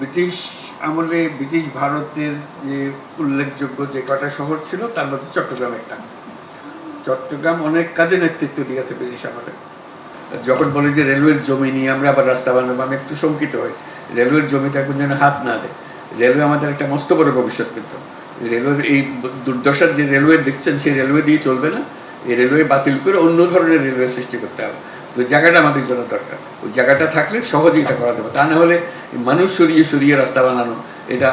British আমলে British ভারতের যে উল্লেখযোগ্য যে কটা শহর ছিল তার মধ্যে চট্টগ্রাম একটা। চট্টগ্রাম অনেক কাজে নেতৃত্ব দিয়েছে ব্রিটিশ আমলে। যখন বলি যে রেলওয়ের জমি নিয়ে আমরা আবার রাস্তা বানাবো, আমি একটু শঙ্কিত হই। রেলওয়ের জমিতে এখন যেন হাত না দেয়। রেলওয়ে আমাদের একটা মস্ত বড় ভবিষ্যৎ, কিন্তু রেলওয়ের এই দুর্দশার যে রেলওয়ে দেখছেন সেই রেলওয়ে দিয়ে চলবে না। এই রেলওয়ে বাতিল করে অন্য ধরনের রেলওয়ে সৃষ্টি করতে হবে। তো জায়গাটা আমাদের জন্য দরকার, ওই জায়গাটা থাকলে সহজেই এটা করা যাবে। তা না হলে মানুষ সরিয়ে সরিয়ে রাস্তা বানানো, এটা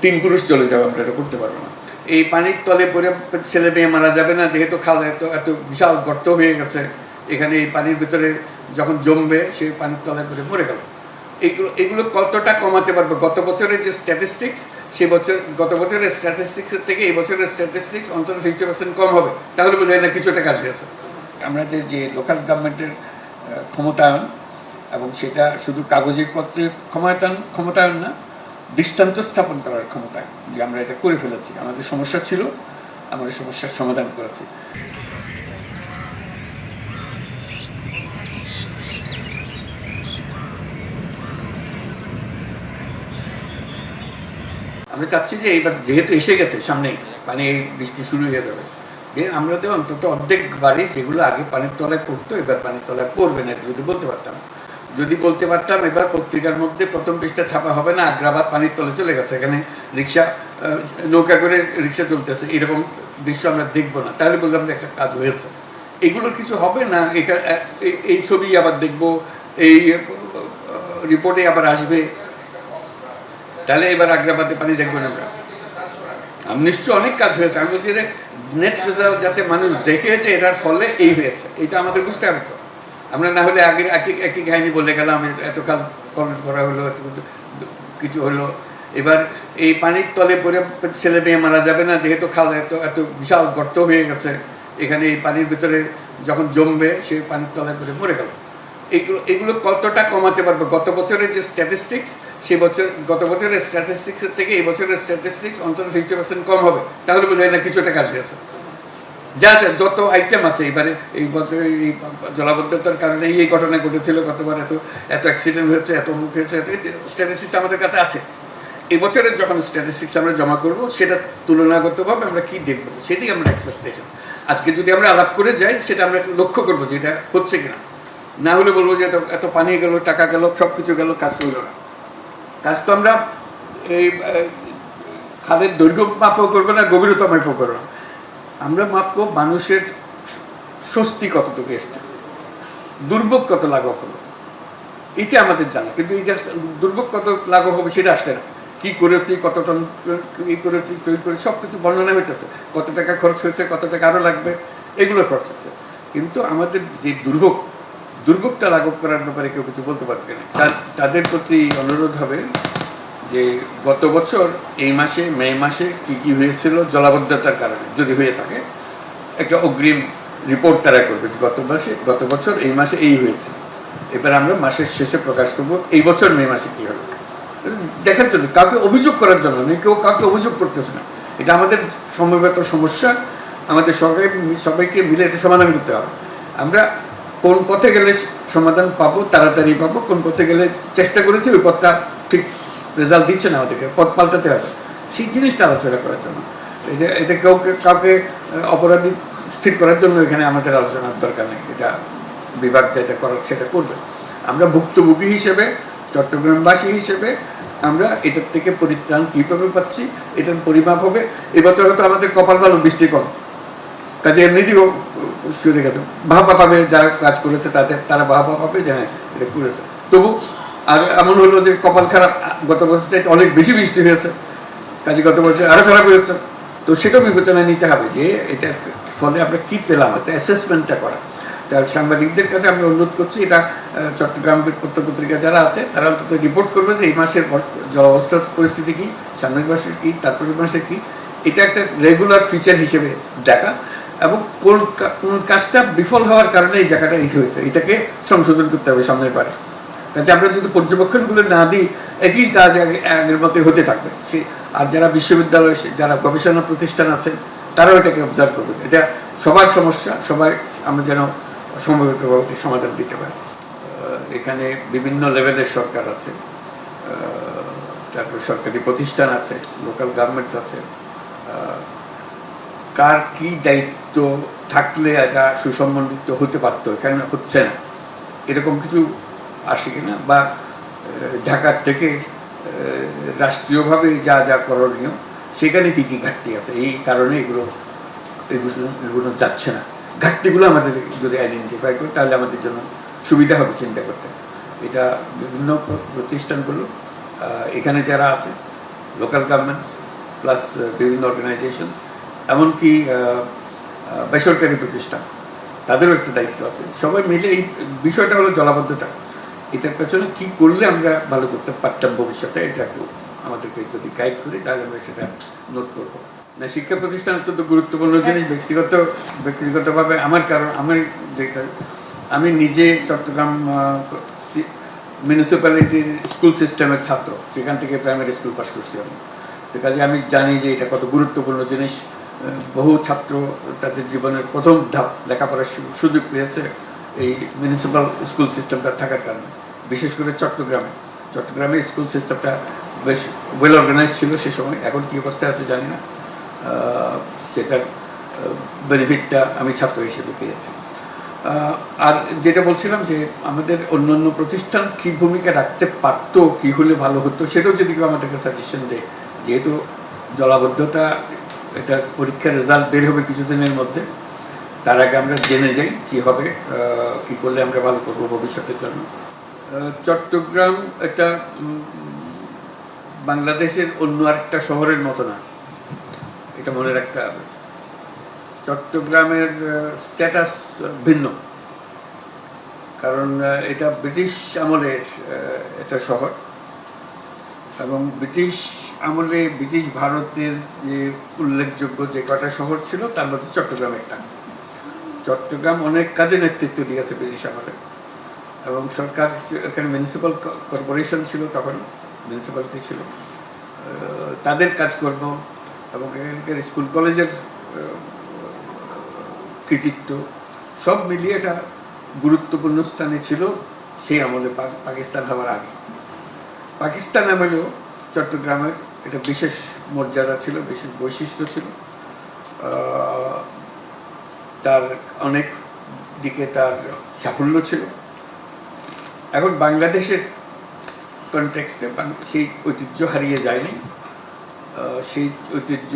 3 পুরুষ চলে যাবে, আমরা এটা করতে পারবো না। এই পানির তলে পরে ছেলে মেয়ে মারা যাবে না, যেহেতু খাল এত এত বিশাল গর্ত হয়ে গেছে, এখানে এই পানির ভিতরে যখন জমবে সেই পানির তলায় পরে মরে গেল। এগুলো কতটা কমাতে পারবে? গত বছরের যে স্ট্যাটিস্টিক্স, গত বছরের স্ট্যাটিস্টিক্সের থেকে এই বছরের স্ট্যাটিস্টিক্স অন্তত 50% কম হবে, তাহলে বোঝা যায় না কিছুটা কাজ হয়েছে। আমাদের যে লোকাল গভর্নমেন্টের ক্ষমতায়ন, এবং সেটা শুধু কাগজের পত্রের ক্ষমতায়ন না, দৃষ্টান্ত স্থাপন করার ক্ষমতায়, যে আমরা এটা করে ফেলেছি। আমাদের সমস্যা ছিল, আমাদের সমস্যার সমাধান করেছি। আমরা চাচ্ছি যে এইবার যেহেতু এসে গেছে সামনে, মানে এই বৃষ্টি শুরু হয়ে যাবে, যে আমরা তো অন্তত অর্ধেক বাড়ি যেগুলো আগে পানির তলায় পড়তো এবার পানির তলায় পড়বে না, যদি বলতে পারতাম এবার পত্রিকার মধ্যে প্রথম পৃষ্ঠা ছাপা হবে না আগ্রাবাদ পানির তলে চলে গেছে, এখানে রিক্সা নৌকা করে রিক্সা চলতেছে, এরকম দৃশ্য আমরা দেখবো না, তাহলে বললাম যে একটা কাজ হয়েছে। এগুলো কিছু হবে না। এই ছবি আবার দেখবো, এই রিপোর্টে আবার আসবে, তাহলে এবার আগ্রাবাদে পানি দেখবো না আমরা। নিশ্চয় অনেক কাজ হয়েছে। আমি বলছি যে নেট রেজাল্ট যাতে মানুষ দেখেছে এটার ফলে এই হয়েছে, এটা আমাদের বুঝতে হবে। আমরা না হলে আগে একই কাহিনী বলে গেলাম, এত কাল কমেন্ট করা হলো, এত কিছু হলো। এবার এই পানির তলে পরে ছেলে মেয়ে মারা যাবে না, যেহেতু খাল এত এত বিশাল গর্ত হয়ে গেছে, এখানে এই পানির ভিতরে যখন জমবে সেই পানির তলায় পরে মরে গেল। এগুলো কতটা কমাতে পারবে? গত বছরের যে স্ট্যাটিস্টিক্স, গত বছরের স্ট্যাটিস্টিক্সের থেকে এই বছরের স্ট্যাটিস্টিক্স অন্তত 50% কম হবে, তাহলে বোঝা যায় না কিছুটা কাজ হয়েছে। যত আইটেম আছে এবারে, এই বছর এই জলাবদ্ধতার কারণে এই ঘটনা ঘটেছিল, গতবার এত অ্যাক্সিডেন্ট হয়েছে, এত মুখ হয়েছে, স্ট্যাটিস্টিক্স আমাদের কাছে আছে। এই বছরের যখন স্ট্যাটিস্টিক্স আমরা জমা করব, সেটা তুলনাগতভাবে আমরা কি দেখবো, সেটাই আমরা এক্সপেকটেশন। আজকে যদি আমরা আলাপ করে যাই, সেটা আমরা লক্ষ্য করবো যে এটা হচ্ছে কিনা। না হলে বলবো যে এত পানি গেল, টাকা গেল, সব কিছু গেল, কাজ করলো না। কাজ তো আমরা এই খালের দৈর্ঘ্য মাপও করবো না, গভীরতা মাপও করবো না, আমরা মাপবো মানুষের স্বস্তি কতটুকু এসছে, দুর্ভোগ কত লাঘব হলো, এটা আমাদের জানা। কিন্তু এটা দুর্ভোগ কত লাঘব হবে সেটা আসছে না। কি করেছি, কত টন করেছি, সব কিছু বর্ণনা হইতেছে, কত টাকা খরচ হয়েছে, কত টাকা আরো লাগবে, এগুলো খরচ হচ্ছে। কিন্তু আমাদের যে দুর্ভোগটা লাঘব করার ব্যাপারে কেউ কিছু বলতে পারবে না। তাদের প্রতি অনুরোধ হবে যে গত বছর এই মাসে, মে মাসে কি হয়েছিল জলাবদ্ধতার কারণে, যদি হয়ে থাকে একটা অগ্রিম রিপোর্ট তারা করবে। গত বছর এই মাসে এই হয়েছে, এবার আমরা মাসের শেষে প্রকাশ করবো এই বছর মে মাসে কি হলো, দেখার জন্য, কাউকে অভিযোগ করার জন্য নয়। কেউ কাউকে অভিযোগ করতেছে না, এটা আমাদের সমবেত সমস্যা, আমাদের সবাইকে মিলে এটা সমাধান করতে হবে। আমরা কোন পথে গেলে সমাধান পাবো, তাড়াতাড়ি পাবো, কোন পথে গেলে চেষ্টা করেছি ওই পথটা ঠিক রেজাল্ট দিচ্ছে না, আমাদেরকে পথ পাল্টাতে হবে, সেই জিনিসটা আলোচনা করার জন্য। এটা কাউকে অপরাধী স্থির করার জন্য এখানে আমাদের আলোচনার দরকার নেই। এটা বিভাগ যেটা করার সেটা করবে। আমরা ভুক্তভোগী হিসেবে, চট্টগ্রামবাসী হিসেবে আমরা এটার থেকে পরিত্রাণ কীভাবে পাচ্ছি, এটার পরিমাপ হবে। এবছর হয়তো আমাদের কপাল ভালো, বৃষ্টি কম, কাজে এমনিতেও শুরু গেছে, বাহবা পাবে যারা কাজ করেছে, তারা বাহবা পাবে যে হ্যাঁ এটা করেছে। তবু আর এমন হলো যে কপাল খারাপ, গত বছর অনেক বেশি বৃষ্টি হয়েছে, কাজে গত বছর আরো খারাপ হয়েছে। তো সেটাও বিবেচনায় নিতে হবে যে এটার ফলে আমরা কি পেলাম, এটা অ্যাসেসমেন্টটা করা। তার সাংবাদিকদের কাছে আমি অনুরোধ করছি, এটা চট্টগ্রাম পত্রপত্রিকা যারা আছে তারা অন্তত রিপোর্ট করবে যে এই মাসের জলাবস্থার পরিস্থিতি কি, সামনের মাসের কি, তারপরের মাসের কি, এটা একটা রেগুলার ফিচার হিসেবে দেখা, এবং কোন কাজটা বিফল হওয়ার কারণে এই জায়গাটা এই হয়েছে, এটাকে সংশোধন করতে হবে সামনের পারে। কাজে আমরা যদি পর্যবেক্ষণগুলো না দিই, একই কাজ আগের মতো হতে থাকবে। আর যারা বিশ্ববিদ্যালয়, যারা গবেষণা প্রতিষ্ঠান আছেন, তারাও এটাকে অবজার্ভ করবেন। এটা সবার সমস্যা, সবাই আমরা যেন সমাধান দিতে পারি। এখানে বিভিন্ন লেভেলের সরকার আছে, তারপর সরকারি প্রতিষ্ঠান আছে, লোকাল গভর্নমেন্টস আছে, কার কি দায়িত্ব থাকলে এটা সুসম্বন্ধিত হতে পারতো, এখানে হচ্ছে না, এরকম কিছু আসে কিনা, বা ঢাকার থেকে রাষ্ট্রীয়ভাবে যা যা করণীয় সেখানে কি কি ঘাটতি আছে, এই কারণে এগুলো যাচ্ছে না। ঘাটতিগুলো আমাদের যদি আইডেন্টিফাই করি তাহলে আমাদের জন্য সুবিধা হবে চিন্তা করতে। এটা বিভিন্ন প্রতিষ্ঠানগুলো এখানে যারা আছে, লোকাল গভর্নমেন্টস প্লাস বিভিন্ন অর্গানাইজেশনস, এমনকি বেসরকারি প্রতিষ্ঠান, তাদেরও একটা দায়িত্ব আছে। সবাই মিলে এই বিষয়টা হলো জলাবদ্ধতা, এটার পেছনে কী করলে আমরা ভালো করতে পারতাম ভবিষ্যতে, এটা একটু আমাদেরকে যদি গাইড করি তাহলে আমরা সেটা নোট করবো। না, শিক্ষা প্রতিষ্ঠান অত্যন্ত গুরুত্বপূর্ণ জিনিস। ব্যক্তিগতভাবে আমার, কারণ আমি নিজে চট্টগ্রাম মিউনিসিপ্যালিটির স্কুল সিস্টেমের ছাত্র, সেখান থেকে প্রাইমারি স্কুল পাস করছি আমি। তো কাজে আমি জানি যে এটা কত গুরুত্বপূর্ণ জিনিস। বহু ছাত্র তাদের জীবনের প্রথম ধাপ লেখাপড়ার সুযোগ পেয়েছে এই মিউনিসিপ্যাল স্কুল সিস্টেমটা থাকার কারণে। বিশেষ করে চট্টগ্রামে স্কুল সিস্টেমটা বেশ ওয়েল অর্গানাইজ ছিল সে সময়। এখন কী অবস্থায় আছে জানি না, সেটার বেনিফিটটা আমি ছাত্র হিসেবে পেয়েছি। আর যেটা বলছিলাম যে আমাদের অন্যান্য প্রতিষ্ঠান কী ভূমিকা রাখতে পারতো, কী হলে ভালো হতো, সেটাও যদি কেউ আমাদেরকে সাজেশন দেয়। যেহেতু জলাবদ্ধতা, এটা পরীক্ষার রেজাল্ট বের হবে কিছুদিনের মধ্যে, তার আগে আমরা জেনে যাই কী হবে, কী করলে আমরা ভালো করবো ভবিষ্যতের জন্য। চট্টগ্রাম এটা বাংলাদেশের অন্য আরেকটা শহরের মতো না, এটা মনে রাখতে হবে। চট্টগ্রামের স্ট্যাটাস ভিন্ন, কারণ এটা ব্রিটিশ আমলের একটা শহর, এবং ব্রিটিশ আমলে ব্রিটিশ ভারতের যে উল্লেখযোগ্য যে কটা শহর ছিল তার মধ্যে চট্টগ্রাম একটা। চট্টগ্রাম অনেক কাজে নেতৃত্ব দিয়েছে ব্রিটিশ আমলে, এবং সরকার এখানে মিউনিসিপ্যাল কর্পোরেশন ছিল, তখন মিউনিসিপ্যালিটি ছিল, তাদের কাজকর্ম এবং এখানকার স্কুল কলেজের কৃতিত্ব সব মিলিয়ে এটা গুরুত্বপূর্ণ স্থানে ছিল সেই আমলে, পাকিস্তান হওয়ার আগে। পাকিস্তান আমলেও চট্টগ্রামের এটা বিশেষ মর্যাদা ছিল, বিশেষ বৈশিষ্ট্য ছিল, তার অনেক দিকে তার সাফল্য ছিল। এখন বাংলাদেশের কনটেক্সটে সেই ঐতিহ্য হারিয়ে যায়নি, সেই ঐতিহ্য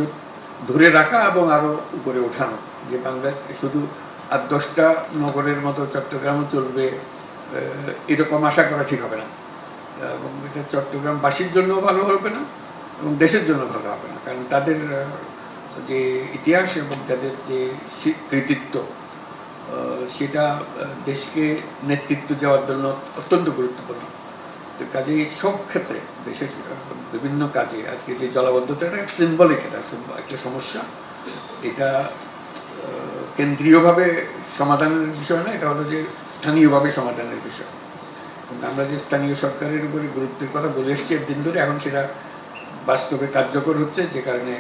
ধরে রাখা এবং আরও উপরে ওঠানো, যে বাংলা শুধু 8-10টা নগরের মতো চট্টগ্রামও চলবে এরকম আশা করা ঠিক হবে না, এবং এটা চট্টগ্রামবাসীর জন্যও ভালো হবে না এবং দেশের জন্য ভালো হবে না, কারণ তাদের যে ইতিহাস এবং তাদের যে কৃতিত্ব সেটা দেশকে নেতৃত্ব দেওয়ার জন্য অত্যন্ত গুরুত্বপূর্ণ। তো কাজেই সব ক্ষেত্রে দেশের বিভিন্ন কাজে আজকে যে জলাবদ্ধতাটা সিম্বলিক, একটা সমস্যা, এটা কেন্দ্রীয়ভাবে সমাধানের বিষয় না, এটা হলো যে স্থানীয়ভাবে সমাধানের বিষয়। আমরা যে স্থানীয় সরকারের উপরে গুরুত্বের কথা বলে এসেছি একদিন ধরে, এখন সেটা বাস্তবে কার্যকর হচ্ছে, যে কারণে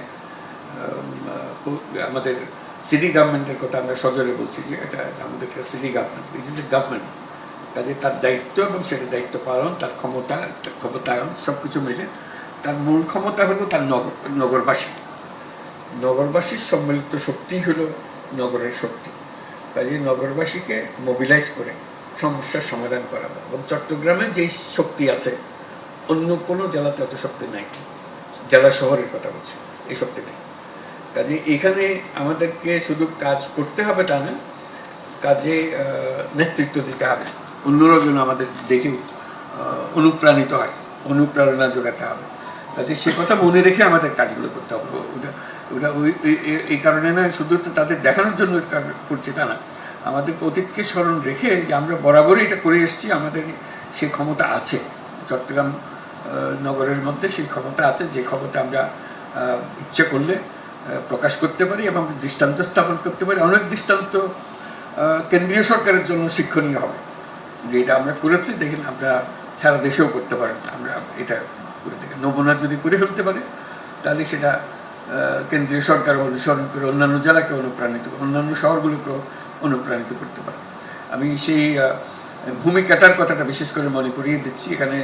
আমাদের সিটি গভর্নমেন্টের কথা আমরা সজোরে বলছি যে এটা আমাদের একটা city government, it is a government. কাজে তার দায়িত্ব এবং সেটা দায়িত্ব পালন, তার ক্ষমতায়ন সব কিছু মিলে তার মূল ক্ষমতা হলো তার নগরবাসীর সম্মিলিত শক্তি হলো নগরের শক্তি। কাজে নগরবাসীকে মোবিলাইজ করে সমস্যার সমাধান করা, এবং চট্টগ্রামে যেই শক্তি আছে অন্য কোনো জেলাতে অত শক্তি নাই, জেলা শহরের কথা বলছি, এই শক্তি নেই। কাজে এখানে আমাদেরকে শুধু কাজ করতে হবে তা না, কাজে নেতৃত্ব দিতে হবে, অন্যরা যেন আমাদের দেখে অনুপ্রাণিত হয়, অনুপ্রেরণা যোগাতে হবে। কাজে সে কথা মনে রেখে আমাদের কাজগুলো করতে হবে। ওটা এই কারণে না শুধু তাদের দেখানোর জন্য করছি তা না, আমাদের অতীতকে স্মরণ রেখে যে আমরা বরাবরই এটা করে এসেছি, আমাদের সেই ক্ষমতা আছে চট্টগ্রাম নগরের মধ্যে, সেই ক্ষমতা আছে, যে ক্ষমতা আমরা ইচ্ছে করলে প্রকাশ করতে পারি এবং দৃষ্টান্ত স্থাপন করতে পারি। অনেক দৃষ্টান্ত কেন্দ্রীয় সরকারের জন্য শিক্ষণীয় হবে, যে এটা আমরা করেছি, দেখেন আমরা সারা দেশেও করতে পারেন, আমরা এটা করে দেখি, নমুনা যদি করে ফেলতে পারে তাহলে সেটা কেন্দ্রীয় সরকার অনুসরণ করে অন্যান্য জেলাকে অনুপ্রাণিত, অন্যান্য শহরগুলোকেও অনুপ্রাণিত করতে পারে। আমি সেই ভূমিকাটার কথাটা বিশেষ করে মনে করিয়ে দিচ্ছি। এখানে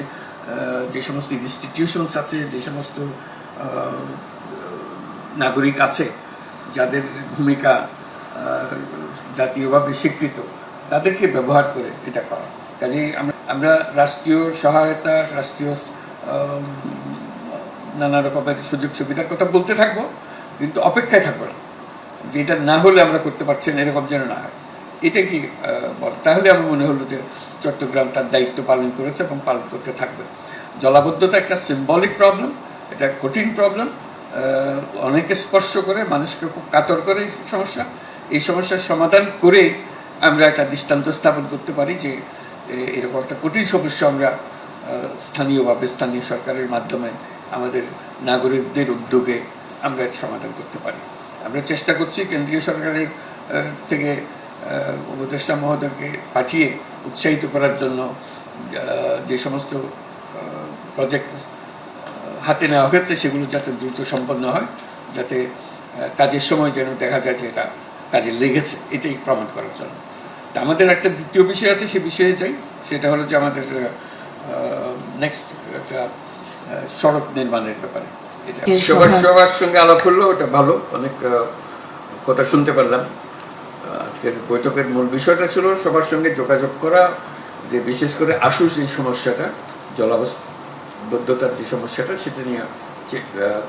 যে সমস্ত ইনস্টিটিউশনস আছে, যে সমস্ত নাগরিক আছে যাদের ভূমিকা জাতীয়ভাবে স্বীকৃত, তাদেরকে ব্যবহার করে এটা করা। কাজেই আমরা রাষ্ট্রীয় সহায়তা, রাষ্ট্রীয় নানা রকমের সুযোগ সুবিধার কথা বলতে থাকবো, কিন্তু অপেক্ষায় থাকবো না যে এটা না হলে আমরা করতে পারছি না, এরকম যেন না হয়। এটা কি তাহলে আমার মনে হলো যে চট্টগ্রাম তার দায়িত্ব পালন করেছে এবং পালন করতে থাকবে। জলাবদ্ধতা একটা সিম্বলিক প্রবলেম, এটা কঠিন প্রবলেম, অনেকে স্পর্শ করে, মানুষকে খুব কাতর করে সমস্যা। এই সমস্যার সমাধান করে আমরা একটা দৃষ্টান্ত স্থাপন করতে পারি যে এরকম একটা কঠিন সমস্যা আমরা স্থানীয়ভাবে, স্থানীয় সরকারের মাধ্যমে, আমাদের নাগরিকদের উদ্যোগে আমরা এর সমাধান করতে পারি। আমরা চেষ্টা করছি কেন্দ্রীয় সরকারের থেকে উপদেষ্টা মহোদয়কে পাঠিয়ে উৎসাহিত করার জন্য যে সমস্ত প্রজেক্ট হাতে নেওয়া হয়েছে সেগুলো যাতে দ্রুত সম্পন্ন হয়, যাতে কাজের সময় যেন দেখা যায় যে এটা কাজে লেগেছে, এটাই প্রমাণ করার জন্য। তা আমাদের একটা দ্বিতীয় বিষয় আছে, সে বিষয়ে যাই। সেটা হলো যে আমাদের নেক্সট একটা সড়ক নির্মাণের ব্যাপারে। এটা সবার সঙ্গে আলাপ হলো, ওটা ভালো, অনেক কথা শুনতে পারলাম। আজকের বৈঠকের মূল বিষয়টা ছিল সবার সঙ্গে যোগাযোগ করা, যে বিশেষ করে আশু যে সমস্যাটা, জলাবদ্ধতার যে সমস্যাটা, সেটা নিয়ে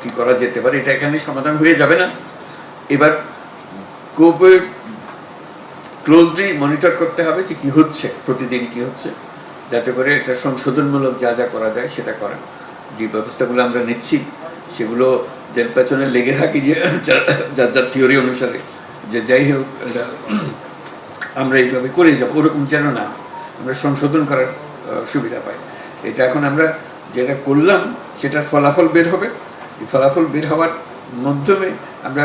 কি করা যেতে পারে। এটা এখানে সমাধান হয়ে যাবে না, এবার খুব ক্লোজলি মনিটর করতে হবে যে কি হচ্ছে, প্রতিদিন কি হচ্ছে, যাতে করে এটা সংশোধনমূলক যা যা করা যায় সেটা করা। যে ব্যবস্থাগুলো আমরা নিচ্ছি সেগুলো যেন পেছনে লেগে থাকি, যে যার যার থিওরি অনুসারে, যে যাই হোক আমরা এইভাবে করে যাবো, ওরকম যেন না, আমরা সংশোধন করার সুবিধা পাই। এটা এখন আমরা যেটা করলাম সেটার ফলাফল বের হবে। এই ফলাফল বের হওয়ার মাধ্যমে আমরা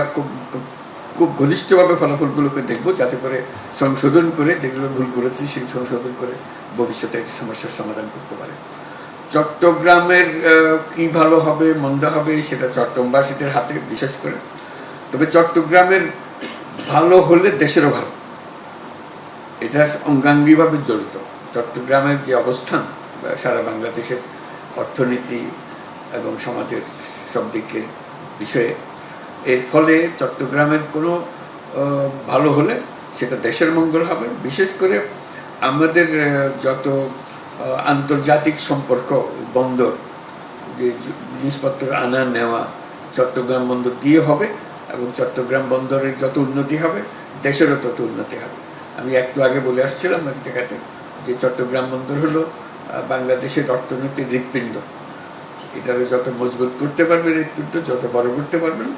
খুব ঘনিষ্ঠভাবে ফলাফলগুলোকে দেখবো, যাতে করে সংশোধন করে যেগুলো ভুল করেছি সেই সংশোধন করে ভবিষ্যতে একটি সমস্যার সমাধান করতে পারে। চট্টগ্রামের কি ভালো হবে মন্দ হবে সেটা চট্টগ্রামবাসীদের হাতে, বিশেষ করে। তবে চট্টগ্রামের ভালো হলে দেশেরও ভালো, এটা অঙ্গাঙ্গিভাবে জড়িত। চট্টগ্রামের যে অবস্থান সারা বাংলাদেশের অর্থনীতি এবং সমাজের সব দিকের বিষয়ে, এর ফলে চট্টগ্রামের কোনো ভালো হলে সেটা দেশের মঙ্গল হবে। বিশেষ করে আমাদের যত আন্তর্জাতিক সম্পর্ক, বন্দর, যে জিনিসপত্র আনা নেওয়া চট্টগ্রাম বন্দর দিয়ে হবে, এবং চট্টগ্রাম বন্দরের যত উন্নতি হবে দেশেরও তত উন্নতি হবে। আমি একটু আগে বলে আসছিলাম এক জায়গাতে যে চট্টগ্রাম বন্দর হলো বাংলাদেশের অর্থনীতির হৃৎপিণ্ড। এটাকে যত মজবুত করতে পারবে হৃৎপিণ্ড, যত বড় করতে পারবেন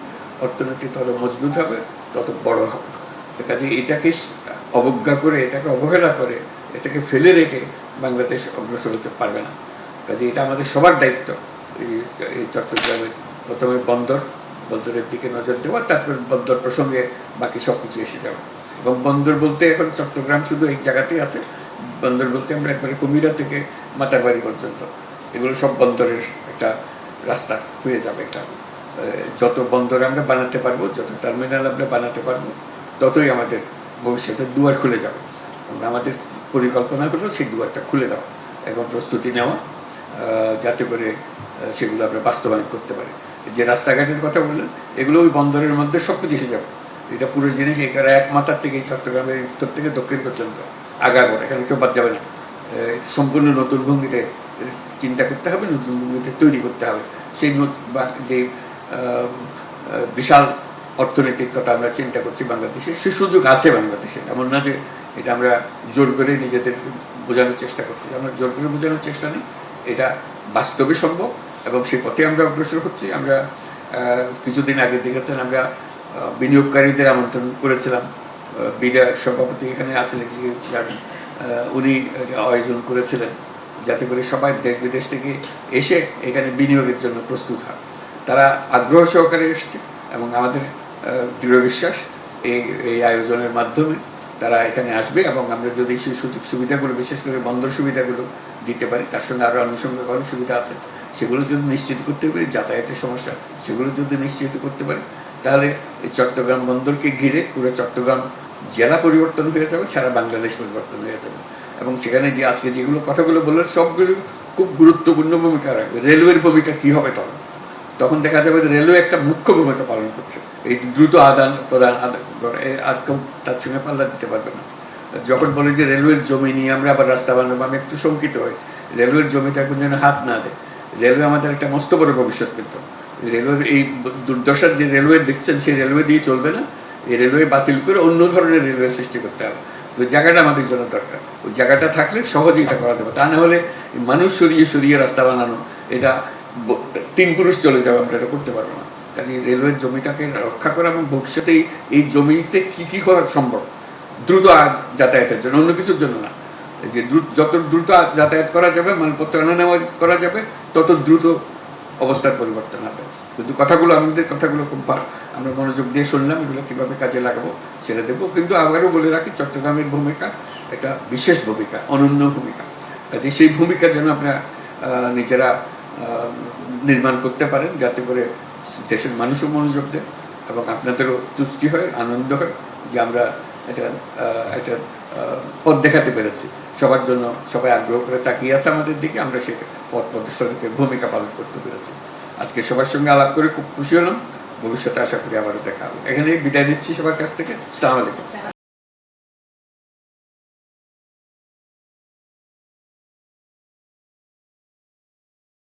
অর্থনীতি তত মজবুত হবে, তত বড় হবে। কাজে এটাকে অবজ্ঞা করে, এটাকে অবহেলা করে, এটাকে ফেলে রেখে বাংলাদেশ অগ্রসর হতে পারবে না। কাজে এটা আমাদের সবার দায়িত্ব, এই চট্টগ্রামের প্রথমে বন্দরের দিকে নজর দেওয়া, তারপর বন্দর প্রসঙ্গে বাকি সব কিছু এসে যাবে। এবং বন্দর বলতে এখন চট্টগ্রাম শুধু এই জায়গাতেই আছে। বন্দর বলতে আমরা একবারে কুমিরা থেকে মাতারবাড়ি পর্যন্ত, এগুলো সব বন্দরের একটা রাস্তা হয়ে যাবে। এটা যত বন্দর আমরা বানাতে পারবো, যত টার্মিনাল আমরা বানাতে পারবো, ততই আমাদের ভবিষ্যতে দুয়ার খুলে যাবে। আমাদের পরিকল্পনা হলো সেই দুয়ারটা খুলে দেওয়া, এখন প্রস্তুতি নেওয়া, যাতে করে সেগুলো আমরা বাস্তবায়ন করতে পারি। যে রাস্তাঘাটের কথা বললেন, এগুলো ওই বন্দরের মধ্যে সব কিছু এসে যাবে। এটা পুরো জিনিস এখানে এক মাথার থেকে চট্টগ্রামের উত্তর থেকে দক্ষিণ পর্যন্ত আগাগোড়, এখানে কেউ বাদ যাবে না। সম্পূর্ণ নতুন ভঙ্গিতে চিন্তা করতে হবে, নতুন ভঙ্গিতে তৈরি করতে হবে। সেই যে বিশাল অর্থনৈতিক কথা আমরা চিন্তা করছি বাংলাদেশে, সে সুযোগ আছে বাংলাদেশে। এমন না যে এটা আমরা জোর করে নিজেদের বোঝানোর চেষ্টা করছি, আমরা জোর করে বোঝানোর চেষ্টা নেই, এটা বাস্তবে সম্ভব এবং সেই পথে আমরা অগ্রসর হচ্ছি। আমরা কিছুদিন আগে দেখেছেন আমরা বিনিয়োগকারীদের আমন্ত্রণ করেছিলাম, বিডা সভাপতি এখানে আছেন, উনি আয়োজন করেছিলেন, যাতে করে সবাই দেশ বিদেশ থেকে এসে এখানে বিনিয়োগের জন্য প্রস্তুত হয়। তারা আগ্রহ সহকারে এসছে এবং আমাদের দৃঢ় বিশ্বাস এই আয়োজনের মাধ্যমে তারা এখানে আসবে। এবং আমরা যদি সেই সুযোগ সুবিধাগুলো, বিশেষ করে বন্দর সুবিধাগুলো দিতে পারি, তার সঙ্গে আরও আনুষঙ্গিক অনেক সুবিধা আছে, সেগুলো যদি নিশ্চিত করতে পারি, যাতায়াতের সমস্যা সেগুলো যদি নিশ্চিত করতে পারি, তাহলে এই চট্টগ্রাম বন্দরকে ঘিরে পুরো চট্টগ্রাম জেলা পরিবর্তন হয়ে যাবে, সারা বাংলাদেশ পরিবর্তন হয়ে যাবে। এবং সেখানে যে আজকে যেগুলো কথাগুলো বললেন সবগুলো খুব গুরুত্বপূর্ণ ভূমিকা রাখবে। রেলওয়ের ভূমিকা কি হবে তখন? তখন দেখা যাবে যে রেলওয়ে একটা মুখ্য ভূমিকা পালন করছে, এই দ্রুত আদান প্রদান আর কেউ তার সঙ্গে পাল্লা দিতে পারবে না। যখন বলে যে রেলওয়ের জমি নিয়ে আমরা আবার রাস্তা বানাবো, আমি একটু শঙ্কিত হই। রেলওয়ের জমিতে এখন যেন হাত না দেয়। রেলওয়ে আমাদের একটা মস্ত বড় ভবিষ্যৎ, কিন্তু রেলওয়ের এই দুর্দশার যে রেলওয়ে দেখছেন সেই রেলওয়ে দিয়ে চলবে না। এই রেলওয়ে বাতিল করে অন্য ধরনের রেলওয়ে সৃষ্টি করতে হবে। তো জায়গাটা আমাদের জন্য দরকার, ওই জায়গাটা থাকলে সহজেই এটা করা যাবে। তা না হলে মানুষ সরিয়ে সরিয়ে রাস্তা বানানো, এটা 3 পুরুষ চলে যাবে, আমরা এটা করতে পারবো না। কাজে রেলওয়ের জমিটাকে রক্ষা করা এবং ভবিষ্যতে এই জমিতে কি কি করা সম্ভব দ্রুত যাতায়াতের জন্য, অন্য কিছুর জন্য না। যে যত দ্রুত যাতায়াত করা যাবে, মালপত্র আনা নেওয়া করা যাবে, তত দ্রুত অবস্থার পরিবর্তন হবে। কিন্তু আমাদের কথাগুলো খুব আমরা মনোযোগ দিয়ে শুনলাম, এগুলো কীভাবে কাজে লাগাবো সেটা দেবো। কিন্তু আবারও বলে রাখি, চট্টগ্রামের ভূমিকা একটা বিশেষ ভূমিকা, অনন্য ভূমিকা। কাজে সেই ভূমিকা যেন আপনারা নিজেরা নির্মাণ করতে পারেন, যাতে করে দেশের মানুষও মনোযোগ দেয় এবং আপনাদেরও তুষ্টি হয়, আনন্দ হয় যে আমরা একটা পথ দেখাতে পেরেছি সবার জন্য। সবাই আগ্রহ করে তাকিয়ে আছে আমাদের দিকে, আমরা সেই পথ প্রদর্শনীতে ভূমিকা পালন করতে পেরেছি। আজকে সবার সঙ্গে আলাপ করে খুব খুশি হলাম। ভবিষ্যতে আশা করি আবারও দেখা হবে। এখানেই বিদায় নিচ্ছি সবার কাছ থেকে। আসসালামু আলাইকুম।